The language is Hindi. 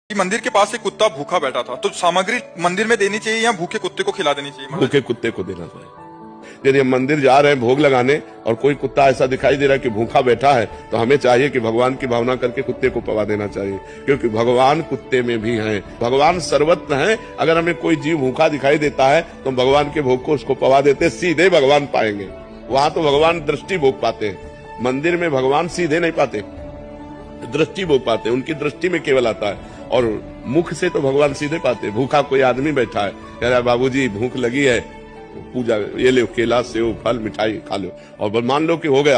कि मंदिर के पास एक कुत्ता भूखा बैठा था, तो सामग्री मंदिर में देनी चाहिए या भूखे कुत्ते को खिला देनी चाहिए? भूखे कुत्ते को देना चाहिए। यदि हम मंदिर जा रहे हैं भोग लगाने और कोई कुत्ता ऐसा दिखाई दे रहा है कि भूखा बैठा है, तो हमें चाहिए कि भगवान की भावना करके कुत्ते को पवा देना चाहिए, क्योंकि भगवान कुत्ते में भी हैं। भगवान सर्वत्र हैं। अगर हमें कोई जीव भूखा दिखाई देता है तो हम भगवान के भोग को उसको पवा देते, सीधे भगवान पाएंगे। वहां तो भगवान दृष्टि भोग पाते हैं, मंदिर में भगवान सीधे नहीं पाते, दृष्टि भोग पाते, उनकी दृष्टि में केवल आता है। और मुख से तो भगवान सीधे पाते। भूखा कोई आदमी बैठा है, कह रहा है बाबूजी भूख लगी है, पूजा ये लो, केला सेव फल मिठाई खा लो, और मान लो कि हो गया।